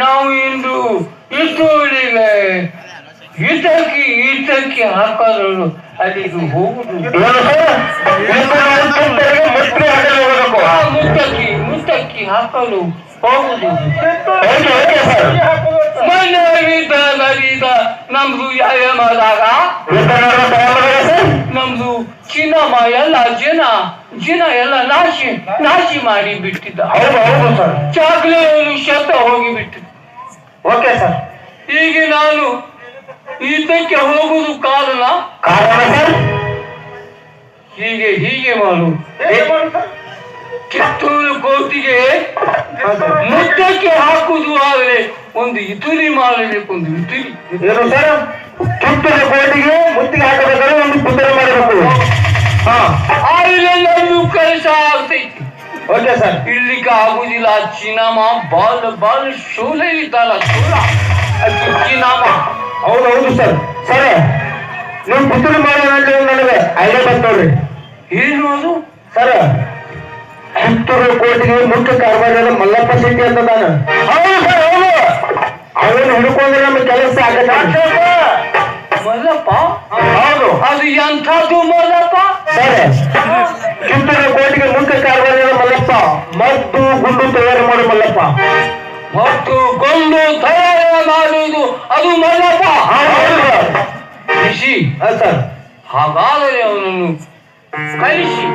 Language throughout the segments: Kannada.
ನಾವು ಇಂದು ಇಷ್ಟುವರೆಗೆ ಈತಕ್ಕೆ ಹಾಕೋದು ಅಲ್ಲಿಗೆ ಹೋಗುದು ಮುತ್ತಕ್ಕಿ ಹಾಕಲು ಹೋಗುದು. ನಮ್ದು ಯಾವಾಗ ನಮ್ದು ಚಿನ್ನಮ್ಮ ಎಲ್ಲ ಜಿನ ಎಲ್ಲ ನಾಶಿ ಮಾಡಿ ಬಿಟ್ಟಿದ್ದ. ಚಾಕ್ಲೇಟ್ ಶತ ಹೋಗಿಬಿಟ್ಟಿದ್ದ. Okay sir. ಈಗ ನಾನು ಇದಕ್ಕೆ ಹೋಗುದು ಕಾರಣ ಸರ್ ಹೀಗೆ ಮಾಡು. ಕಿತ್ತೂರು ಕೋಟಿಗೆ ಮುದ್ದಕ್ಕೆ ಹಾಕುದು ಆದರೆ ಒಂದು ಇತುಲಿ ಮಾಡಬೇಕು. ಒಂದು ಇತುಲಿ ಏನು ಸರ್? ಕಿತ್ತೂರು ಕೋಟಿಗೆ ಮುತ್ತಿಗೆ ಹಾಕಬೇಕಾದ್ರೆ ಒಂದು ಕುದುರೆ ಮಾಡಬೇಕು. ಆಯಿಲೆಲ್ಲರೂ ಕೆಲಸ ಆಗ್ತೈತಿ. Okay sir. ಇರ್ಲಿಕ್ಕೆ ಆಗುದಿಲ್ಲ. ಚಿನ್ನಮ್ಮ ಬಾಲ್ ಶೂಲ ಇದ್ದಲ್ಲ ಶೂಲ ಚಿನ್ನಮ್ಮ. ಹೌದು ಸರ್. ಸರ್ ನೀವು ಕುದುರೆ ಮಾಡಿ ನನಗೆ ಐಡಿಯಾ ಬಂತು ನೋಡ್ರಿ. ಏನು ಅದು ಸರ್? ಕಿತ್ತೂರು ಕೋಟಿಗೆ ಮುಖ್ಯ ಕಾರ್ಬಾರ ಮಲ್ಲಪ್ಪ ಶೆಟ್ಟಿ ಅಂತ ನಾನು. ಹೌದು ಸರ್. ಹೌದು. ಅವನು ಹಿಡ್ಕೊಂಡ್ರೆ ನಮ್ಗೆ ಕೆಲಸ ಆಗತ್ತೆ. ಮಲ್ಲಪ್ಪ? ಹೌದು. ಅದು ಎಂಥದ್ದು ಮಲ್ಲಪ್ಪ? ಸರ್ ಕಿತ್ತೂರು ಕೋಟಿಗೆ ಮುಖ್ಯ ಕಾರ್ಬಾರ ಮಲ್ಲಪ್ಪ. ಮದ್ದು ಗುಂಡು ತಯಾರು ಮಾಡು ಮಲ್ಲಪ್ಪ. ಮತ್ತು ಗೊಂಡು ತಯಾರು ಮಾಡುವುದು ಅದು ಮಲ್ಲಪ್ಪ. ಋಷಿ ಸರ್ ಹಾಗಾದರೆ ಅವನನ್ನು ಕಲಿಸಿ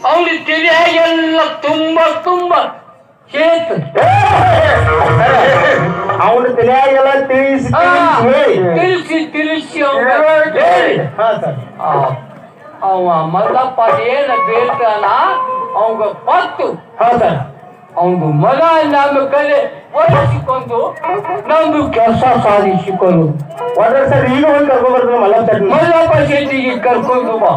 ಅವನು ತಿಳಿಯಾಗೆಲ್ಲ ತುಂಬಾ ಹೇಳ್ತದೆ. ಅವನು ತಿಳಿಯಾಗೆಲ್ಲ ತಿಳಿಸಿ ಅವ ಮಲ್ಲಪ್ಪ ಏನ ಬೇಡ್ತಾನ ಅವಂಗ ಪತ್ತು. ಅವನು ಮಗ ನಮ್ಮ ಕಲೆ ಒಲಿಸಿಕೊಂಡು ನಮ್ದು ಕೆಲಸ ಸಾಧಿಸಿಕೊಂಡು ಸರ್ ಈಗ ಒಂದು ಕರ್ಕೊಂಡ್ಬರ್ತದೆ ಮಲ್ಲಪ್ಪ ಶೆಟ್ಟಿಗೆ ಕರ್ಕೊಂಡು ಬಾ.